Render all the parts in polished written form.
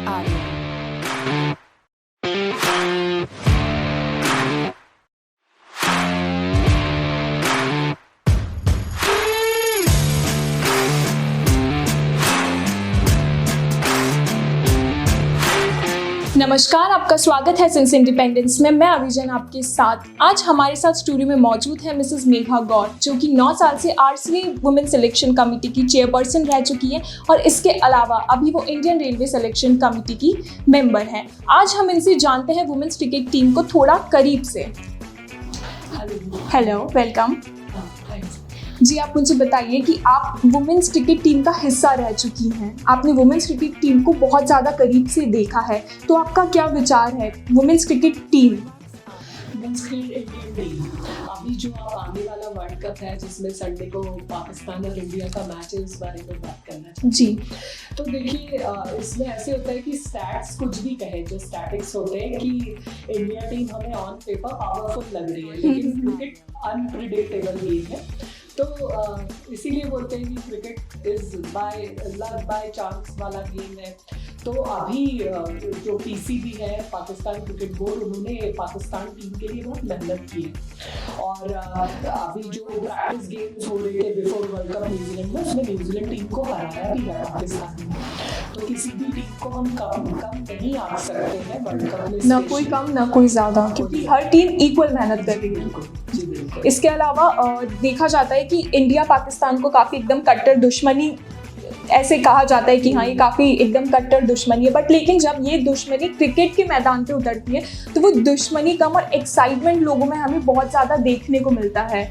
Audio. नमस्कार, आपका स्वागत है सिंस इंडिपेंडेंस में। मैं अभिजन आपके साथ। आज हमारे साथ स्टूडियो में मौजूद है मिसेस मेघा गौर, जो कि 9 साल से आरसीए वुमेन सिलेक्शन कमेटी की चेयरपर्सन रह चुकी है और इसके अलावा अभी वो इंडियन रेलवे सिलेक्शन कमेटी की मेंबर हैं। आज हम इनसे जानते हैं वुमेन्स क्रिकेट टीम को थोड़ा करीब से। हेलो, वेलकम जी। आप मुझे बताइए कि आप वुमेन्स क्रिकेट टीम का हिस्सा रह चुकी हैं। आपने वुमेन्स क्रिकेट टीम को बहुत ज़्यादा करीब से देखा है, तो आपका क्या विचार है women's cricket team? Women's cricket Indian team अभी जो आने वाला वर्ल्ड कप है, जिसमें संडे को पाकिस्तान और इंडिया का मैच है, इस बारे में बात करना चाहिए जी। तो देखिए, इसमें ऐसे होता है कि स्टैट्स कुछ भी कहे, जो स्टैटिक्स होते हैं कि इंडिया टीम हमें ऑन पेपर पावरफुल लग रही है, लेकिन क्रिकेट अनप्रिडिक्टेबल गेम है। तो इसीलिए बोलते हैं कि cricket is by luck by chance वाला गेम है। तो अभी जो पीसीबी है, पाकिस्तान क्रिकेट बोर्ड, उन्होंने पाकिस्तान टीम के लिए बहुत मेहनत की है और अभी जो प्रैक्टिस गेम्स हो रहे थे बिफोर वर्ल्ड कप न्यूजीलैंड में, उसमें न्यूजीलैंड टीम को हराया भी है पाकिस्तान में। तो किसी भी टीम को हम कम नहीं आंक सकते हैं वर्ल्ड कप में, ना कोई कम ना कोई ज़्यादा, क्योंकि हर टीम इक्वल मेहनत कर रही है। इसके अलावा देखा जाता है कि इंडिया पाकिस्तान को काफ़ी एकदम कट्टर दुश्मनी ऐसे कहा जाता है कि हाँ, ये काफ़ी एकदम कट्टर दुश्मनी है, बट लेकिन जब ये दुश्मनी क्रिकेट के मैदान पे उतरती है तो वो दुश्मनी कम और एक्साइटमेंट लोगों में हमें बहुत ज़्यादा देखने को मिलता है।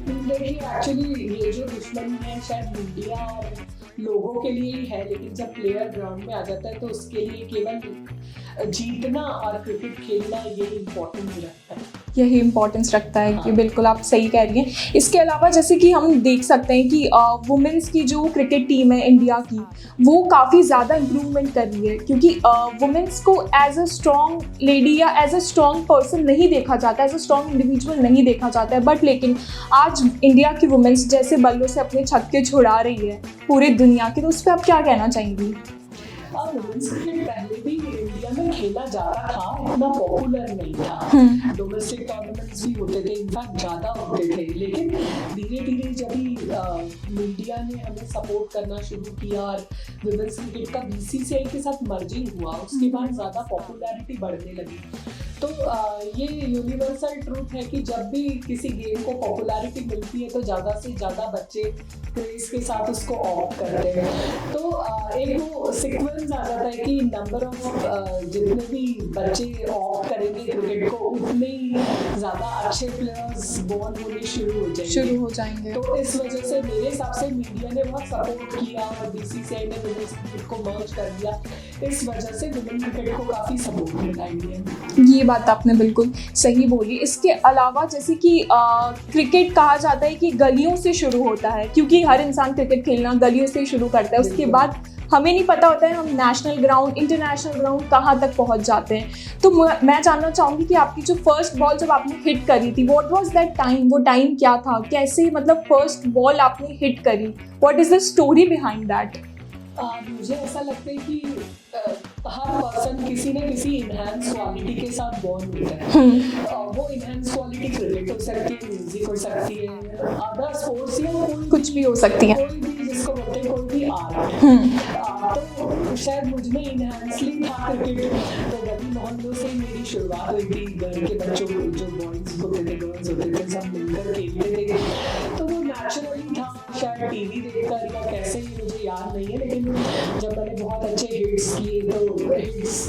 देखिए, एक्चुअली ये जो दुश्मनी है शायद मीडिया और लोगों के लिए ही है, लेकिन जब प्लेयर ग्राउंड में आ जाता है तो उसके लिए केवल जीतना और क्रिकेट खेलना ये इम्पोर्टेंट रखता है, यही इम्पोर्टेंस रखता है कि बिल्कुल आप सही कह रही हैं। इसके अलावा जैसे कि हम देख सकते हैं कि वुमेन्स की जो क्रिकेट टीम है इंडिया की, वो काफ़ी ज़्यादा इम्प्रूवमेंट कर रही है, क्योंकि वुमेन्स को एज अ स्ट्रॉन्ग लेडी या एज अ स्ट्रॉन्ग पर्सन नहीं देखा जाता, एज अ स्ट्रॉन्ग इंडिविजुअल नहीं देखा जाता है। बट लेकिन आज इंडिया की वुमेन्स जैसे बल्लों से अपने छक्के छुड़ा रही है पूरी दुनिया की, तो उस पर आप क्या कहना चाहेंगी? वुमेन्स क्रिकेट पहले भी इंडिया में खेला जाता था, इतना पॉपुलर नहीं था। डोमेस्टिक टूर्नामेंट्स भी होते थे, इनफैक्ट ज़्यादा होते थे, लेकिन धीरे धीरे जब मीडिया ने हमें सपोर्ट करना शुरू किया और वुमेन्स क्रिकेट का बीसीसीआई के साथ मर्जिंग हुआ, उसके बाद ज़्यादा पॉपुलैरिटी बढ़ने लगी। तो ये यूनिवर्सल ट्रूथ है कि जब भी किसी गेम को पॉपुलैरिटी मिलती है तो ज़्यादा से ज़्यादा बच्चे क्रेज के साथ उसको ऑप्ट करते हैं। तो एक वो सीक्वेंस आ जाता है कि नंबर ऑफ जितने भी बच्चे ऑप्ट करेंगे क्रिकेट को, उतने ही ज़्यादा अच्छे प्लेयर्स बॉर्न होने शुरू हो जाएंगे। तो इस वजह से मेरे हिसाब से मीडिया ने बहुत सपोर्ट किया और बीसीसीआई ने वुमेन्स क्रिकेट को मर्ज कर दिया। इस वजह से वुमेन क्रिकेट को काफ़ी सपोर्ट मिला इंडिया में। ये बात आपने बिल्कुल सही बोली। इसके अलावा जैसे कि क्रिकेट कहा जाता है कि गलियों से शुरू होता है, क्योंकि हर इंसान क्रिकेट खेलना गलियों से शुरू करता है। उसके बाद हमें नहीं पता होता है हम नेशनल ग्राउंड, इंटरनेशनल ग्राउंड कहाँ तक पहुँच जाते हैं। तो मैं जानना चाहूँगी कि आपकी जो फर्स्ट बॉल जब आपने हिट करी थी, व्हाट वाज दैट टाइम? वो टाइम क्या था? कैसे मतलब फर्स्ट बॉल आपने हिट करी? What is the story behind that? मुझे ऐसा लगता है कि हर पर्सन किसी न किसी इनहैंस क्वालिटी के साथ बॉर्न होता है। वो इनहैंस क्वालिटी क्रिकेट हो सकती है, म्यूजिक हो सकती है, अदर स्पोर्ट्स या कुछ भी हो सकती है, कोई भी जिसको बोलते हैं कोई भी आर्ट। तो शायद मुझमें इनहैंसली था क्रिकेट। तो गली मोहल्लों से ही मेरी शुरुआत हुई थी। घर के बच्चों जो बॉयज होते थे, गर्ल्स होते थे, सब मिलकर खेलते थे, तो वो नेचुरली था। शायद टीवी देखकर या कैसे ही मुझे याद नहीं है, लेकिन जब मैंने बहुत अच्छे हिट्स किए तो हिट्स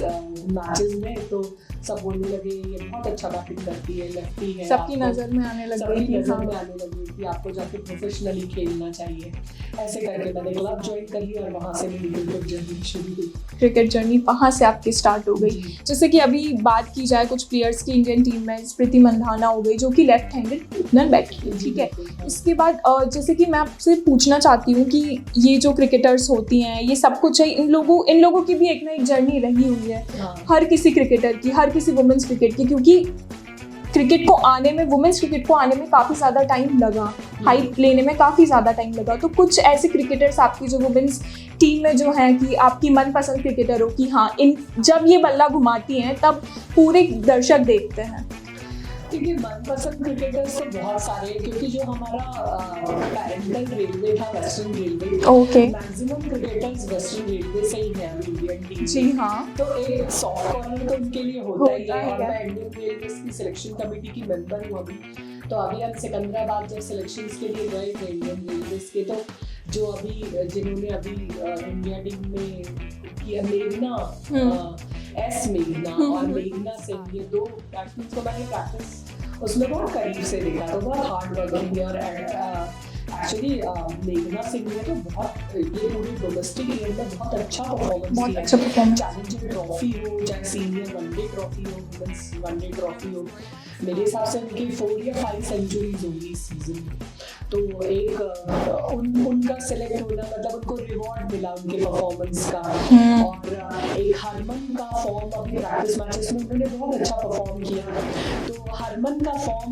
मैचेस में, तो सब बोलने लगे ये बहुत अच्छा बैटिंग करती है, लगती है, सबकी नज़र में आने लगी कि आपको जाके प्रोफेशनली खेलना चाहिए। ऐसे करके मैंने क्लब ज्वाइन कर लिया और वहाँ से मेरी क्रिकेट जर्नी शुरू हुई। क्रिकेट जर्नी वहाँ से आपकी स्टार्ट हो गई। जैसे कि अभी बात की जाए कुछ प्लेयर्स की इंडियन टीम में, स्मृति मंधाना हो गई, जो कि लेफ्ट हैंडेड ओपनर बैठती है, ठीक है। इसके बाद जैसे कि मैं आपसे पूछना चाहती हूँ कि ये जो क्रिकेटर्स होती हैं, ये सब कुछ है, इन लोगों की भी एक ना एक जर्नी रही हुई है, हर किसी क्रिकेटर की, हर किसी वुमेन्स क्रिकेट की, क्योंकि क्रिकेट को आने में, वुमेन्स क्रिकेट को आने में काफ़ी ज़्यादा टाइम लगा, हाइप लेने में काफ़ी ज़्यादा टाइम लगा। तो कुछ ऐसे क्रिकेटर्स आपकी जो वुमेन्स टीम में जो है कि आपकी मनपसंद क्रिकेटर हो कि हाँ इन जब ये बल्ला घुमाती हैं तब पूरे दर्शक देखते हैं? देखिए, मनपसंद क्रिकेटर्स तो बहुत सारे हैं, क्योंकि जो हमारा पैरेंटल रेलवे था western railway, okay, maximum cricketers western railway से ही हैं इंडियन टीम। जी हाँ, तो एक सॉफ्ट कॉर्नर तो उनके लिए होता ही है। और है। मैं इंडियन रेलवे की सिलेक्शन कमेटी की मेंबर हूँ अभी। तो अभी हम सिकंदराबाद जब सिलेक्शंस के लिए गए थे इंडियन रेलवेज के, तो जो अभी जिन्होंने अभी इंडिया टीम में किया, मेघना एस मेघना और मेघना सिंह, ये दो बैट्समैन को मैंने प्रैक्टिस उसमें बहुत करीब से देखा, तो बहुत हार्ड वर्किंग है। और एक्चुअली मेघना सिंह ने तो बहुत ये पूरे डोमेस्टिक ईयर में बहुत अच्छा परफॉर्मेंस किया। चैलेंजर ट्रॉफी हो, चाहे सीनियर वनडे ट्रॉफी हो, वुमेन्स वनडे ट्रॉफी हो, मेरे हिसाब से उनकी 4 या 5 सेंचुरीज होंगी इस सीजन में। तो एक उनका सिलेक्ट होना मतलब उनको रिवॉर्ड मिला उनके परफॉर्मेंस का। और एक हरमन का फॉर्म अभी प्रैक्टिस मैचेस में उन्होंने बहुत अच्छा परफॉर्म किया। तो हरमन का फॉर्म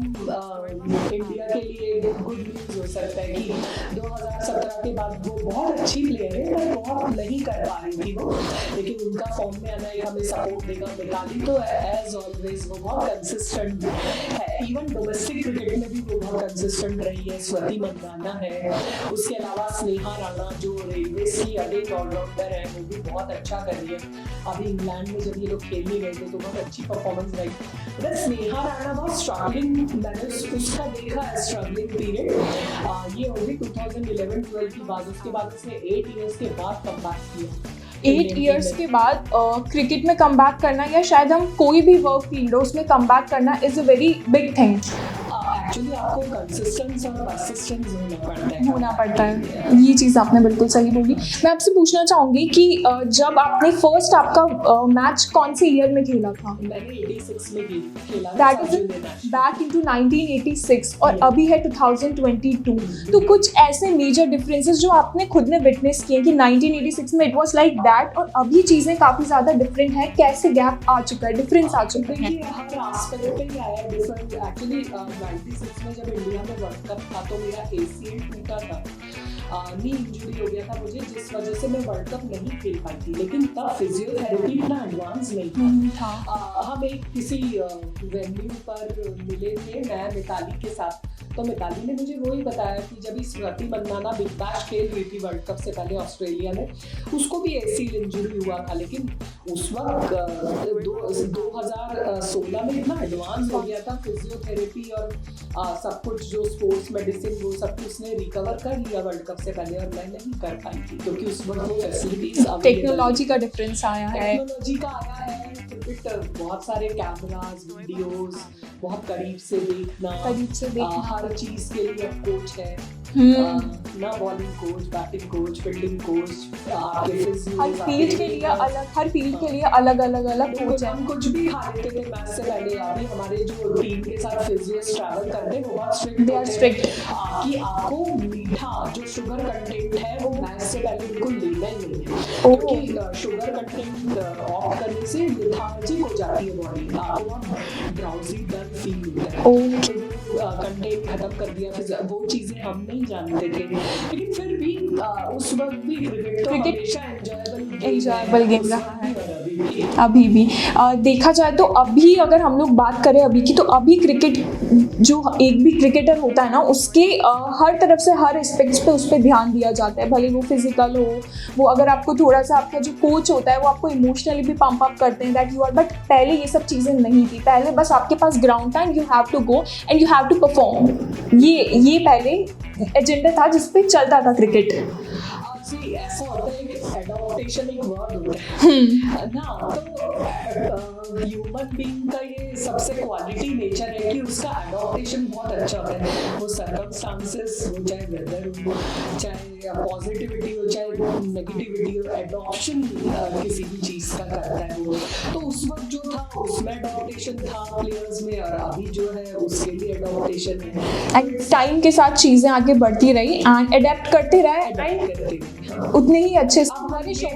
इंडिया के लिए गुड न्यूज़ हो सकता है कि 2017 के बाद वो बहुत अच्छी प्लेयर है, पर बहुत नहीं कर पा रही थी वो, लेकिन उनका फॉर्म में आना एक हमें सपोर्ट देगा। मिताली तो एज ऑलवेज वो बहुत कंसिस्टेंट है, इवन डोमेस्टिक क्रिकेट में भी वो बहुत कंसिस्टेंट रही है। स्मृति मंदाना है, उसके अलावा स्नेहा राणा जो रेलवेज की अगेन ऑलराउंडर है, वो भी बहुत अच्छा कर रही है। अभी इंग्लैंड में जब ये लोग खेलने गए थे तो बहुत अच्छी परफॉर्मेंस रही। बट स्नेहा राणा बहुत स्ट्रगलिंग, मैंने उसका देखा है स्ट्रगलिंग पीरियड। ये होगी 2011-12 की बात, उसके बाद उसने 8 इयर्स के बाद कमबैक किया। 8 इयर्स के बाद क्रिकेट में कमबैक करना, या शायद हम कोई भी वर्क फील्ड हो उसमें कमबैक करना is a very big thing. Actually आपको कंसिस्टेंस और परसिस्टेंस होना पड़ता है। ये चीज़ आपने बिल्कुल सही बोली। मैं आपसे पूछना चाहूँगी कि जब आपने फर्स्ट आपका मैच कौन से ईयर में खेला था? मैंने 86 में खेला। दैट इज बैक इनटू 1986 और अभी है 2022। तो कुछ ऐसे मेजर डिफरेंसेस जो आपने खुद ने विटनेस किए कि 1986 में इट वाज लाइक दैट और अभी चीज़ें काफ़ी ज़्यादा डिफरेंट है, कैसे गैप आ चुका है, डिफरेंस आ चुका है? देखिए, हर एस्पेक्ट पे ही आया डिफरेंट। एक्चुअली 96 में जब इंडिया में वर्ल्ड कप था तो मेरा ACL टूटा था, नी इंजरी हो गया था मुझे, जिस वजह से मैं वर्ल्ड कप नहीं खेल पाई थी। लेकिन तब फिजियोथेरेपी इतना एडवांस नहीं था। हम एक किसी वेन्यू पर मिले थे, मैं मिताली के साथ। तो मिताली ने मुझे वही बताया कि जब इस स्मृति मंदाना बिग बैश खेल रही थी वर्ल्ड कप से पहले ऑस्ट्रेलिया में, उसको भी ACL इंजरी हुआ था। लेकिन उस वक्त 2016 में इतना एडवांस हो गया था फिजियोथेरेपी और सब कुछ, जो स्पोर्ट्स मेडिसिन वो सब कुछ ने रिकवर कर लिया वर्ल्ड कप से पहले, और मैं नहीं कर पाई थी क्योंकि उस वक्त वो फैसिलिटीज टेक्नोलॉजी का डिफरेंस आया है। टेक्नोलॉजी का आया है, बहुत सारे कैमरास, वीडियोस, बहुत करीब से देखना, हर चीज के लिए कोच है, ना bowling coach, batting coach, fielding coach, आपके हर फील्ड के लिए अलग, हर फील्ड के लिए अलग कोच है। हम कुछ भी खा लेते थे मैच से पहले। अभी हमारे जो टीम के साथ फिजियोस ट्रैवल करते हैं वो बहुत स्ट्रिक्ट कि आपको मीठा जो शुगर कंटेंट है वो मैच से पहले बिल्कुल लेना ही नहीं है, क्योंकि शुगर कंटेंट ऑफ करने से लेथार्जी हो जाती है बॉडी, आपको ड्राउजी डल फील होता है। कंटेंट खत्म कर दिया, फिर वो चीजें हम नहीं जानते थे। लेकिन फिर भी उस वक्त भी क्रिकेट हमेशा एंजॉयबल गेम रहा है अभी भी। देखा जाए तो अभी अगर हम लोग बात करें अभी की, तो अभी क्रिकेट जो एक भी क्रिकेटर होता है ना, उसके हर तरफ से हर एस्पेक्ट्स पे उस पर ध्यान दिया जाता है, भले वो फिजिकल हो, वो अगर आपको थोड़ा सा, आपका जो कोच होता है वो आपको इमोशनली भी पंप अप करते हैं दैट यू आर। बट पहले ये सब चीज़ें नहीं थी। पहले बस आपके पास ग्राउंड था and you have to go and you have to perform. ये पहले एजेंडा था जिस पे चलता था क्रिकेट। ऐसा होता है कि एडॉप्टेशन एक वर्ड होता है ना, तो ह्यूमन बीइंग का ये सबसे क्वालिटी नेचर है कि उसका एडॉप्टेशन बहुत अच्छा होता है। वो सर्कमस्टांसेस हो, चाहे वेदर हो, चाहे पॉजिटिविटी हो, चाहे नेगेटिविटी हो, एडॉप्शन किसी भी चीज़ का करता है वो। तो उस वक्त जो था उसमें एडॉप्टेशन था प्लेयर्स में, और अभी जो है उसके लिए एडॉप्टेशन है। एंड टाइम के साथ चीज़ें आगे बढ़ती रही एंड अडेप्ट करते रहे, उतने ही अच्छे से हमारे शो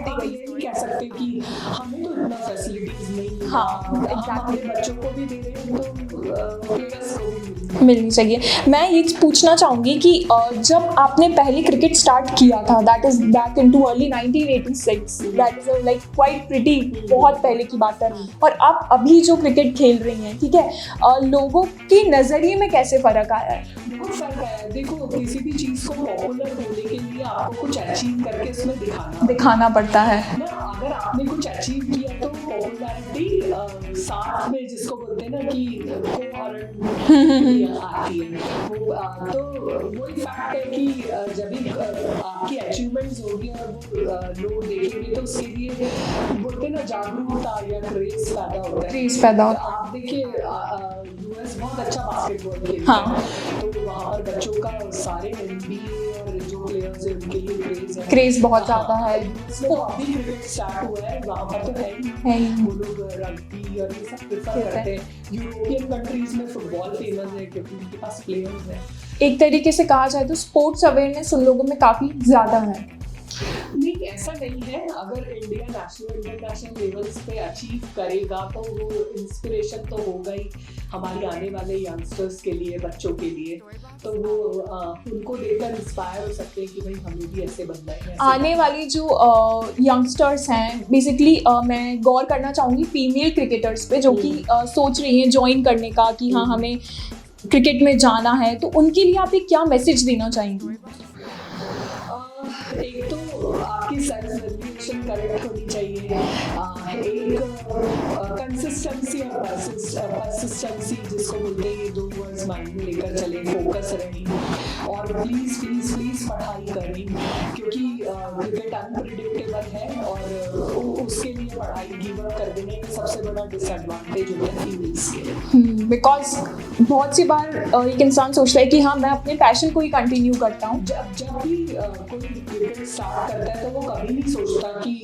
कह सकते कि हमें तो इतना फैसिलिटीज नहीं, हाँ, हम exactly. अपने बच्चों को भी दे रहे हैं तो प्लेयर्स को भी मिलनी चाहिए। मैं ये पूछना चाहूँगी कि जब आपने पहले क्रिकेट स्टार्ट किया था, that is back in too early 1986, that is like quite pretty, बहुत पहले की बात है, और आप अभी जो क्रिकेट खेल रही हैं, ठीक है, लोगों के नज़रिए में कैसे फ़र्क आया है? बहुत फर्क है। देखो, किसी भी चीज़ को पॉपुलर होने के लिए आपको कुछ अचीव करके उसमें दिखाना पड़ता है ना। अगर आपने कुछ अचीव किया तो पॉपुलैरिटी साथ में, जिसको बोलते हैं ना कि कोहॉरेंट आती है, तो वही फैक्ट है कि जब भी आपकी अचीवमेंट्स होगी और वो लोग देखेंगे तो उसके लिए बोलते हैं ना जागरूकता या क्रेज पैदा होता है। आप देखिए यूएस बहुत अच्छा बास्केटबॉल खेलता है, तो वहाँ पर बच्चों का सारे NBA और जो प्लेयर्स हैं उनके लिए क्रेज बहुत ज़्यादा है। इसमें अभी क्रिकेट स्टार्ट हुआ है, वहाँ पर तो है ही, वो लोग रग्बी और ये सब प्रेफर करते हैं। यूरोपियन कंट्रीज में फुटबॉल फेमस है क्योंकि उनके पास प्लेयर्स हैं। एक तरीके से कहा जाए तो स्पोर्ट्स अवेयरनेस उन लोगों में काफ़ी ज़्यादा है। नहीं, ऐसा नहीं है। अगर इंडिया नेशनल इंटरनेशनल लेवल्स पे अचीव करेगा तो वो इंस्पिरेशन तो होगा ही हमारे आने वाले यंगस्टर्स के लिए, बच्चों के लिए, तो वो उनको देखकर इंस्पायर हो सकते हैं कि भाई हमें भी ऐसे बनना है। आने वाली जो यंगस्टर्स हैं, बेसिकली मैं गौर करना चाहूँगी फीमेल क्रिकेटर्स पे जो कि सोच रही हैं ज्वाइन करने का कि हाँ हमें क्रिकेट में जाना है, तो उनके लिए आप एक क्या मैसेज देना चाहेंगी? एक तो आपकी सेल्फ वैल्यूएशन करेक्ट होनी चाहिए, एक कंसिस्टेंसी और परसिस्टेंसी जिसको बोलते हैं, ये दो वर्ड्स माइंड में लेकर चले, फोकस रहें और प्लीज प्लीज प्लीज पढ़ाई करें क्योंकि क्रिकेट अनप्रिडिक्टेबल है और उसके लिए पढ़ाई गिव अप कर देने का सबसे बड़ा डिसएडवांटेज होता है फीमेल्स के लिए। बिकॉज बहुत सी बार एक इंसान सोचता है कि हाँ मैं अपने पैशन को ही कंटिन्यू करता हूँ। जब भी कोई क्रिकेट स्टार्ट करता है तो वो कभी नहीं सोचता कि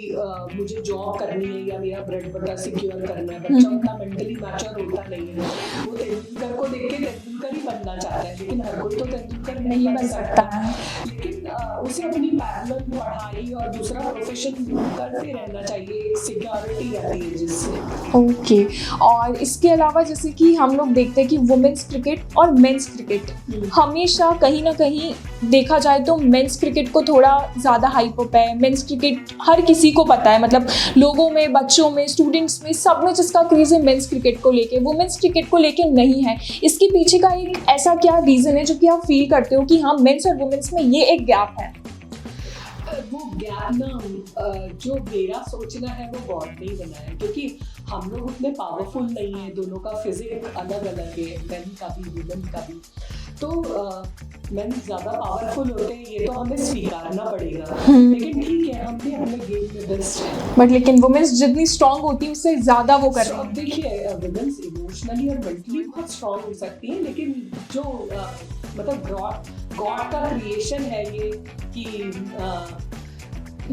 मुझे जॉब करनी है या मेरा ब्रेड बटर सिक्योर करना है। बच्चा उतना मेंटली मैच्योर होता नहीं है, वो तेंदुलकर को देख के तेंदुलकर ही बनना चाहता है, लेकिन हर कोई तो तेंदुलकर नहीं बन सकता है। लेकिन उसे अपनी पैरेलल पढ़ाई और दूसरा प्रोफेशन करते रहना चाहिए, एक सिक्योरिटी रहती है जिससे। ओके, और इसके अलावा जैसे कि हम लोग देखते हैं कि वुमेन्स क्रिकेट और मेंस क्रिकेट हमेशा कहीं ना कहीं देखा जाए तो मेंस क्रिकेट को थोड़ा ज़्यादा हाइप अप है। मेंस क्रिकेट हर किसी को पता है, मतलब लोगों में, बच्चों में, स्टूडेंट्स में, सब में जिसका क्रेज़ है मेंस क्रिकेट को लेके, वुमेन्स क्रिकेट को लेके नहीं है। इसके पीछे का एक ऐसा क्या रीज़न है जो कि आप फील करते हो कि हाँ मेंस और वुमेन्स में ये एक गैप है? वो गैप ना जो मेरा सोचना है वो गॉड ने ही बनाया है, क्योंकि हम लोग उतने पावरफुल नहीं है, दोनों का फिजिक अलग अलग है, मेन का भी वुमेन का भी। तो मेन ज़्यादा पावरफुल होते हैं, ये तो हमें स्वीकारना पड़ेगा, लेकिन ठीक है, हम भी अपने गेम में बेस्ट हैं। बट लेकिन वुमेन्स जितनी स्ट्रांग होती है उससे ज़्यादा वो कर रही है। देखिए, वुमेन्स इमोशनली और मेंटली बहुत स्ट्रांग हो सकती हैं, लेकिन जो मतलब गॉड का क्रिएशन है ये कि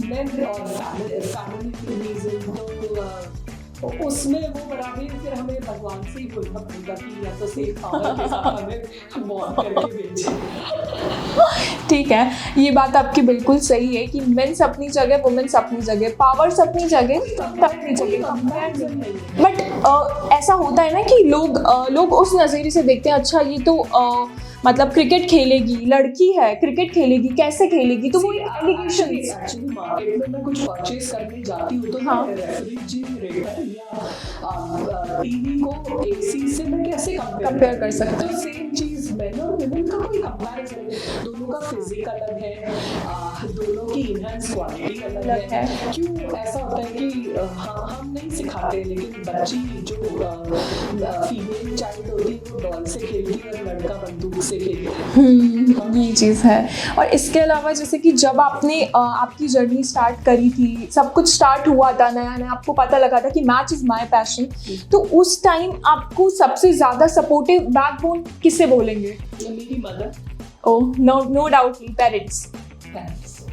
मेन और फैमिली तो उसमें वो बराबर फिर हमें भगवान से ही बोलना पड़ेगा कि या तो सेफ पावर के साथ हमें बॉन्ड करके भेजें। ठीक है, ये बात आपकी बिल्कुल सही है कि मेंस अपनी जगह, वुमेन्स अपनी जगह, पावर्स अपनी जगह, अपनी जगह। बट ऐसा होता है ना कि लोग उस नज़रिए से देखते हैं, अच्छा ये तो मतलब क्रिकेट खेलेगी, लड़की है, क्रिकेट खेलेगी, कैसे खेलेगी, तो वो एलिगेशन। एक्चुअली मार्केट में मैं कुछ परचेज करने जाती हूँ तो रेफ्रिजरेटर या टीवी को एसी से मैं कैसे कंपेयर कर सकती हूँ? सेम चीज मेन और वुमेन का कोई कंपैरिजन नहीं, दोनों का फिजिक अलग है, दोनों की इनहैंस क्वालिटी अलग है। क्यों ऐसा होता है कि हम नहीं सिखाते, लेकिन बच्ची जो फीमेल चाइल्ड होती है वो डॉल से खेलती है और लड़का बंदूक से खेलता है। ये चीज़ है। और इसके अलावा जैसे कि जब आपने आपकी जर्नी स्टार्ट करी थी, सब कुछ स्टार्ट हुआ था नया नया, आपको पता लगा था कि मैच इज़ माय पैशन, तो उस टाइम आपको सबसे ज़्यादा सपोर्टिव बैकबोन किससे बोलेंगे? मेरी मदर। ओह, नो डाउटली पेरेंट्स।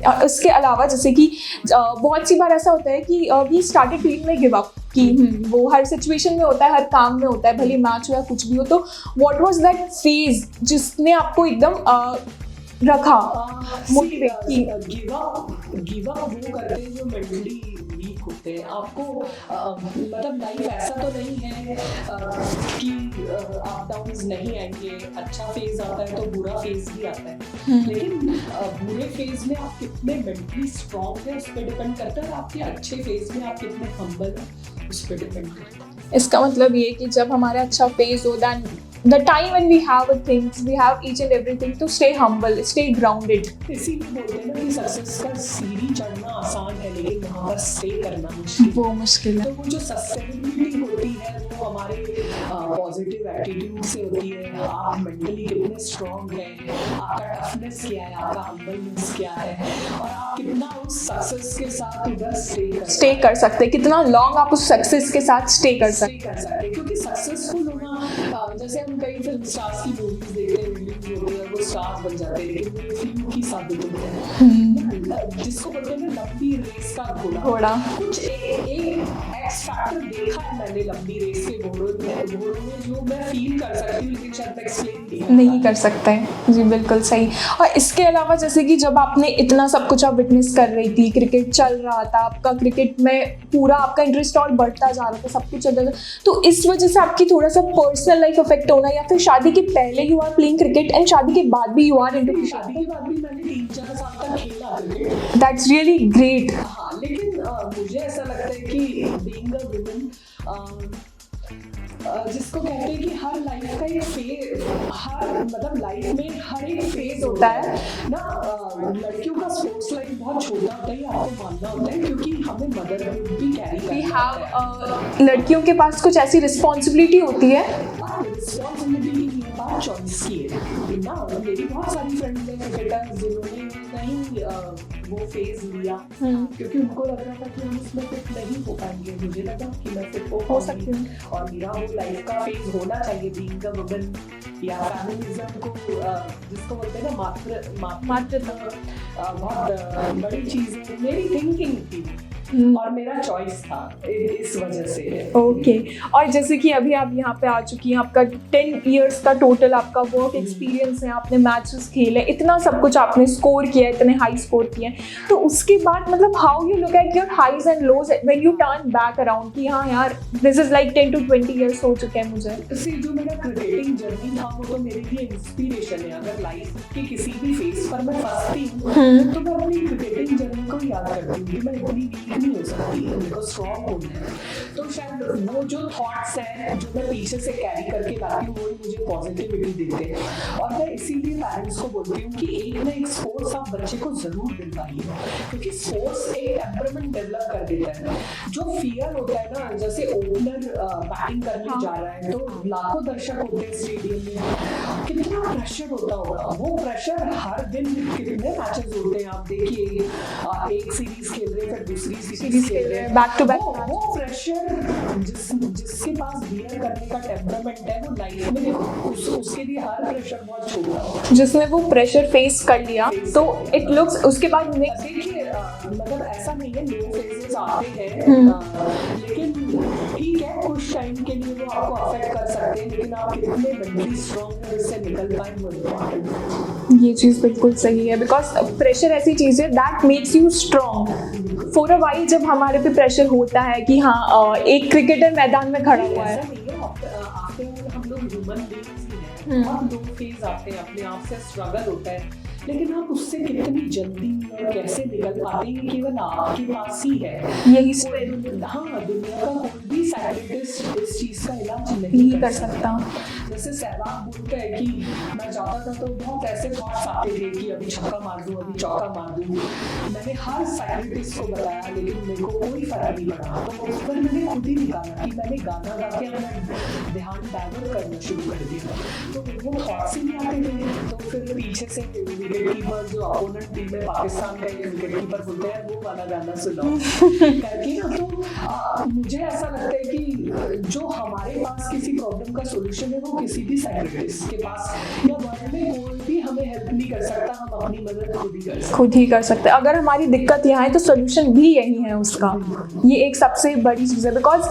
और उसके अलावा जैसे कि बहुत सी बार ऐसा होता है कि वी स्टार्टेड फीलिंग में गिव अप कि वो हर सिचुएशन में होता है, हर काम में होता है, भले मैच हो या कुछ भी हो, तो व्हाट वाज दैट फेज जिसने आपको एकदम रखा मोटिवेट की? गिव अप वो करते हैं जो मेंटली वीक होते हैं। आपको मतलब लाइफ ऐसा तो नहीं है कि अप डाउन्स नहीं आएंगे, अच्छा फेज आता है तो बुरा फेज भी आता है, लेकिन बुरे फेज में आप कितने मेंटली स्ट्रॉन्ग है उस पर डिपेंड करता है, आपके अच्छे फेज में आप कितने हम्बल है उस पर डिपेंड करता है। इसका मतलब ये कि जब हमारा अच्छा फेज हो, then the time when we have things, we have each and everything, to stay humble, stay grounded. इसीलिए बोलते हैं ना कि सक्सेस का सीढ़ी चढ़ना आसान है, लेकिन वहाँ पर स्टे करना मुश्किल। वो मुश्किल है। तो वो जो सस्टेनेबिलिटी होती है वो हमारे पॉजिटिव एटीट्यूड से होती है। आप मेंटली कितने स्ट्रॉन्ग हैं, आपका टफनेस क्या है, आपका हम्बलनेस क्या है, और आप कितना उस सक्सेस के साथ उधर स्टे कर सकते हैं, कितना लॉन्ग आप उस सक्सेस के साथ स्टे कर सकते हैं। क्योंकि सक्सेसफुल होना, जैसे हम कई फिल्म स्टार्स की मूवीज देखते हैं, रिलीज होती है, वो स्टार्स बन जाते हैं, लेकिन वो फिल्म की साबित होते हैं, जिसको बोलते हैं ना लंबी रेस का घोड़ा। कुछ एक एक्स फैक्टर देखा है मैंने लंबी रेस के घोड़ों में जो मैं फील कर सकती हूँ, लेकिन शायद एक्सप्लेन नहीं कर सकते हैं। जी बिल्कुल सही। और इसके अलावा जैसे कि जब आपने इतना सब कुछ आप विटनेस कर रही थी, क्रिकेट चल रहा था, आपका क्रिकेट में पूरा आपका इंटरेस्ट और बढ़ता जा रहा था, सब कुछ चल रहा था, तो इस वजह से आपकी थोड़ा सा पर्सनल लाइफ अफेक्ट होना, या फिर शादी के पहले you are playing cricket and शादी के बाद भी यू आर इनटू, शादी के बाद भी मैंने 3-4 साल तक खेला क्रिकेट। That's really great. हाँ, लेकिन मुझे ऐसा लगता है कि बीइंग अ वुमन, जिसको कहते हैं कि हर लाइफ का एक फेज, मतलब लाइफ में हर एक फेज होता है ना। लड़कियों का स्पोर्ट्स लाइफ बहुत छोटा होता है, आपको मानना होता है, क्योंकि हमें मदरहुड भी कैरी करना होता है। लड़कियों के पास कुछ ऐसी रिस्पॉन्सिबिलिटी होती है, रिस्पॉन्सिबिलिटी की बात चॉइस की है ना। मेरी बहुत सारी फ्रेंड्स हैं क्रिकेटर जिन्होंने नहीं वो फेज लिया, क्योंकि उनको लग रहा था कि हम उसमें फिट नहीं हो पाएंगे। मुझे लगा कि मैं फिट हो सकती हूँ, और मेरा वो लाइफ का फेज होना चाहिए बीइंग अ वुमन, या फेमिनिज्म को जिसको बोलते हैं ना मातृत्व, बहुत बड़ी चीज़ है। मेरी थिंकिंग थी और मेरा चॉइस था, इस वजह से। ओके। और जैसे कि अभी आप यहाँ पे आ चुकी हैं, आपका 10 इयर्स का टोटल आपका वर्क एक्सपीरियंस है, आपने मैचेस खेले, इतना सब कुछ आपने स्कोर किया, इतने हाई स्कोर किए, तो उसके बाद मतलब how you look at your highs and lows when you turn back around कि हाँ यार this is like 10 to 20 years हो चुके हैं मुझे। इससे जो मेरा क्रिकेटिंग जर्नी था वो तो मेरे लिए इंस्पिरेशन है। अगर लाइफ के किसी भी फेज पर मैं फंसती हूँ तो मैं अपनी क्रिकेटिंग जर्नी को याद करती हूँ कि मैं इतनी वीक नहीं हो सकती, मेरे को स्ट्रॉन्ग होना है। तो शायद वो जो थॉट्स हैं जो मैं पीछे से कैरी करके लाती हूँ, वही मुझे पॉजिटिविटी देते हैं। और मैं इसीलिए पेरेंट्स को बोलती हूँ कि एक ना एक स्पोर्ट्स आप बच्चे को जरूर दिलवाइए, क्योंकि स्पोर्ट्स एक टेम्परामेंट डेवलप कर देता है। जो फियर होता है ना, जैसे ओपनर बैटिंग करने जा रहा है तो लाखों दर्शक होते हैं स्टेडियम में, कितना प्रेशर होता होगा। वो प्रेशर हर दिन कितने मैचेस होते हैं, आप देखिए, एक सीरीज खेल रहे फिर दूसरी सीरीज खेल रहे हैं, बैक टू बैक। वो प्रेशर जिसके पास बियर करने का टेम्परामेंट है, वो लाइफ में उसके लिए हर प्रेशर बहुत छोटा होगा। जिसने वो प्रेशर फेस कर लिया तो इट लुक्स, उसके बाद देखिए मतलब ऐसा नहीं है, लो फेजेस आते हैं, लेकिन ठीक है कुछ टाइम के लिए वो आपको अफेक्ट कर सकते हैं, लेकिन आप कितने मेंटली स्ट्रॉन्ग है उससे निकल पाए वो इम्पोर्टेंट है। ये चीज़ बिल्कुल सही है, बिकॉज प्रेशर ऐसी चीज़ है that makes you strong for a while. जब हमारे पे प्रेशर होता है कि हाँ एक क्रिकेटर मैदान में खड़ा हुआ है, हम लोग ह्यूमन बीइंग्स ही हैं, बहुत लो फेज आते हैं, अपने आप से स्ट्रगल होता है, लेकिन आप उससे कितनी जल्दी और कैसे निकल पाते हैं केवल आपके पास ही है। यही हाँ, दुनिया का कोई भी साइंटिस्ट इस चीज का इलाज नहीं कर सकता। जैसे सहवाग बोलता है कि मैं जाता था तो बहुत ऐसे थॉट्स आते थे कि अभी छक्का मार दूं, अभी चौका मार दूं। मैंने हर साइंटिस्ट को बताया, लेकिन मेरे को कोई फर्क नहीं पड़ा। तो उस पर मैंने खुद ही निकाला कि मैंने गाना गा के अपना ध्यान डाइवर्ट करना शुरू कर दिया, तो वो थॉट्स ही नहीं आते थे। तो फिर पीछे से विकेट कीपर जो अपोनेंट टीम में पाकिस्तान का एक विकेट कीपर बोलते हैं वो वाला गाना सुनाओ करके ना। तो मुझे ऐसा लगता है कि जो हमारे पास किसी प्रॉब्लम का सोल्यूशन है वो किसी भी साइंटिस्ट के पास या वर्ल्ड में कोई भी हमें हेल्प नहीं कर सकता, हम अपनी मदद खुद ही कर सकते हैं। अगर हमारी दिक्कत यहाँ है तो सोल्यूशन भी यही है उसका। ये एक सबसे बड़ी चीज़ है, बिकॉज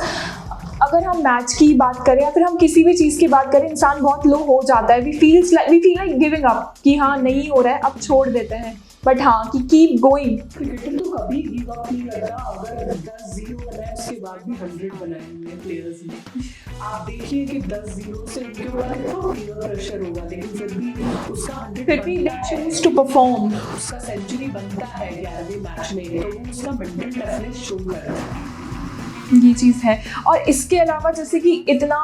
अगर हम मैच की बात करें या फिर हम किसी भी चीज़ की बात करें, इंसान बहुत लो हो जाता है, we feel like giving up कि हाँ नहीं हो रहा है, अब छोड़ देते हैं। बट हाँ कि कीप गोइंग। क्रिकेटर तो कभी गिव अप नहीं करता। अगर 10-0 बनाए उसके बाद भी 100 बनाए हुए प्लेयर्स ने। आप देखिए कि 10-0 से उनके ऊपर कितना पीयर प्रेशर होगा, लेकिन फिर भी उसका 100 फिर भी बनता दे है, चूज टू परफॉर्म। उसका सेंचुरी बनता है 11वें मैच में, तो वो उसका मेंटल टफनेस शो करता है। ये चीज़ है। और इसके अलावा जैसे कि इतना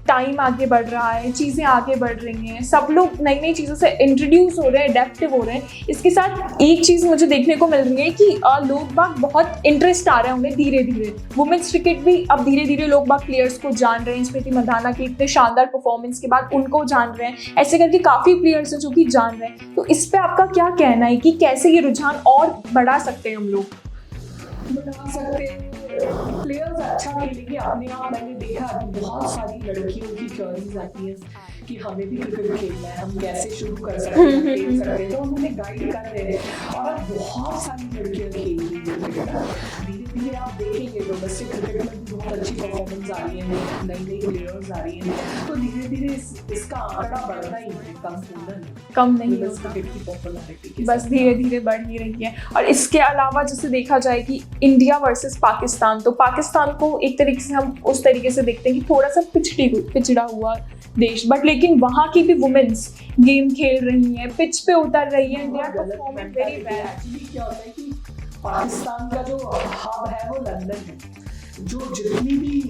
टाइम आगे बढ़ रहा है, चीज़ें आगे बढ़ रही हैं, सब लोग नई नई चीज़ों से इंट्रोड्यूस हो रहे हैं, एडेप्टिव हो रहे हैं। इसके साथ एक चीज़ मुझे देखने को मिल रही है कि लोग बाग बहुत इंटरेस्ट आ रहा है उन्हें धीरे धीरे। वुमेन्स क्रिकेट भी अब धीरे धीरे लोग बाग प्लेयर्स को जान रहे हैं। स्मृति मंधाना की इतने शानदार परफॉर्मेंस के बाद उनको जान रहे हैं। ऐसे करके काफ़ी प्लेयर्स हैं जो कि जान रहे हैं। तो इस पर आपका क्या कहना है कि कैसे ये रुझान और बढ़ा सकते हैं हम लोग? बढ़ा सकते हैं, प्लेयर्स अच्छा खेलेंगे अपने आप। मैंने देखा अभी बहुत सारी लड़कियों की क्वेरीज आती हैं कि हमें भी क्रिकेट खेलना है, हम कैसे शुरू कर सकते हैं, खेल सकते हैं, तो हम उन्हें गाइड कर रहे हैं। और अब बहुत सारी लड़कियां खेल रही हैं क्रिकेट। धीरे धीरे आप देखेंगे डोमेस्टिक क्रिकेट में भी बहुत अच्छी परफॉर्मेंस आ रही है, नई नई प्लेयर्स आ रही हैं, तो धीरे धीरे इसका आंकड़ा बढ़ना ही है, कम नहीं होगा। क्रिकेट की पॉपुलैरिटी बस धीरे धीरे बढ़ ही रही है। और इसके अलावा जैसे देखा जाए कि इंडिया वर्सेस पाकिस्तान, तो पाकिस्तान को एक तरीके से हम उस तरीके से देखते हैं कि थोड़ा सा पिछड़ा हुआ देश, बट लेकिन वहाँ की भी वुमेन्स गेम खेल रही हैं, पिच पे उतर रही है। India performing very well. Actually क्या होता है कि पाकिस्तान का जो हब है वो लंदन है। जो जितनी भी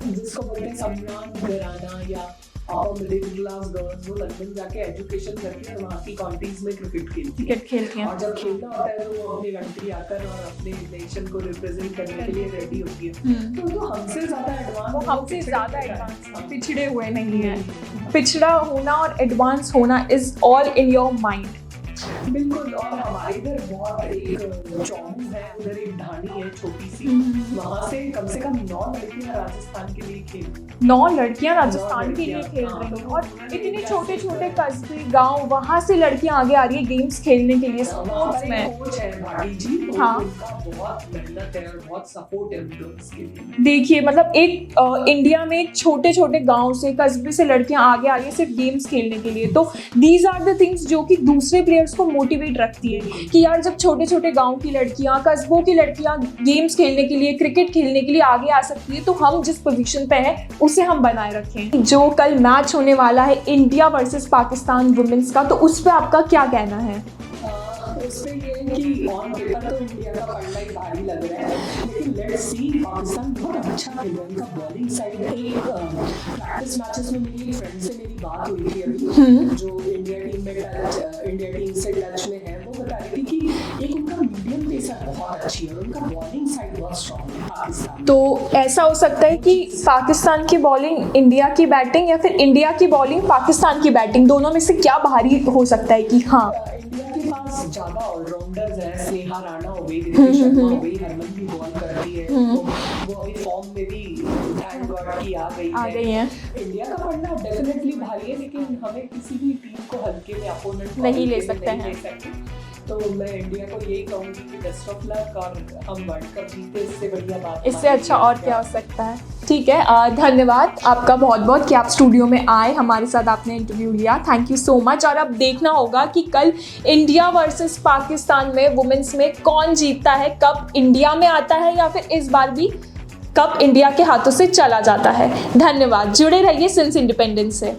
जिसको बोलते हैं सम्राट घराना या मिडिल क्लास गर्ल्स, वो लंदन जाके एजुकेशन करके और वहाँ की काउंटीज में क्रिकेट खेलती हैं। और जब खेलना होता है तो वो अपनी कंट्री आकर और अपने नेशन को रिप्रेजेंट करने के लिए रेडी होती है। तो हमसे ज्यादा एडवांस, पिछड़े हुए नहीं है। पिछड़ा होना और एडवांस होना is all in your mind. बिल्कुल। और हमारे इधर बहुत एक चौमू है, उधर एक ढाणी है छोटी सी, वहाँ से कम 9 लड़कियां राजस्थान के लिए खेल 9 लड़कियां राजस्थान के लिए खेल रही हैं। और इतने छोटे छोटे कस्बे गांव, वहाँ से लड़कियां आगे आ रही है गेम्स खेलने के लिए। स्पोर्ट्स में कोच है भाटी जी, तो हाँ, उनका बहुत मेहनत है और बहुत सपोर्ट है उसके लिए। देखिए मतलब एक इंडिया में एक छोटे छोटे गांव से, कस्बे से लड़कियां आगे आ रही है सिर्फ गेम्स खेलने के लिए। तो दीज आर द थिंग्स जो कि दूसरे प्लेयर्स को मोटिवेट रखती है कि यार जब छोटे छोटे गांव की लड़कियां, कस्बों की लड़कियां गेम्स खेलने के लिए, क्रिकेट खेलने के लिए आगे आ सकती है, तो हम जिस पोजीशन पे है उसे हम बनाए रखें। जो कल मैच होने वाला है इंडिया वर्सेस पाकिस्तान वुमेन्स का, तो उस पर आपका क्या कहना है? उसमें ये है कि ऑन पेपर तो इंडिया का पलड़ा ही भारी लग रहा है, लेकिन लेट्स सी, पाकिस्तान बहुत अच्छा खेल रहा है। उनका बॉलिंग साइड है। एक प्रैक्टिस मैचेस में मेरी एक फ्रेंड से मेरी बात हुई थी अभी, जो इंडिया टीम से टच में है, वो बता रही थी कि एक उनका मीडियम पेसर बहुत अच्छी है और उनका बॉलिंग साइड बहुत स्ट्रॉन्ग है पाकिस्तान। तो ऐसा हो सकता है कि पाकिस्तान की बॉलिंग इंडिया की बैटिंग, या फिर इंडिया की बॉलिंग पाकिस्तान की बैटिंग, दोनों में से क्या भारी हो सकता है कि हाँ इंडिया के पास ज्यादा ऑलराउंडर्स हैं। स्नेहा राणा हो गई, रितु शर्मा हो गई, हरमन भी बॉल करती है, तो वो अभी फॉर्म में भी थैंक गॉड की आ गई है। इंडिया का पढ़ना डेफिनेटली भारी है, लेकिन हमें किसी भी टीम को हल्के में अपोनेंट नहीं ले सकते हैं। तो मैं इंडिया को यही कहूंगी कि बेस्ट ऑफ लक, और हम वर्ल्ड कप जीते, इससे बढ़िया बात, इससे अच्छा और क्या हो सकता है। ठीक है, धन्यवाद आपका बहुत बहुत कि आप स्टूडियो में आए, हमारे साथ आपने इंटरव्यू लिया। Thank you so much. और अब देखना होगा कि कल इंडिया वर्सेस पाकिस्तान में वुमेन्स में कौन जीतता है, कप इंडिया में आता है या फिर इस बार भी कप इंडिया के हाथों से चला जाता है। धन्यवाद, जुड़े रहिए सिंस इंडिपेंडेंस से।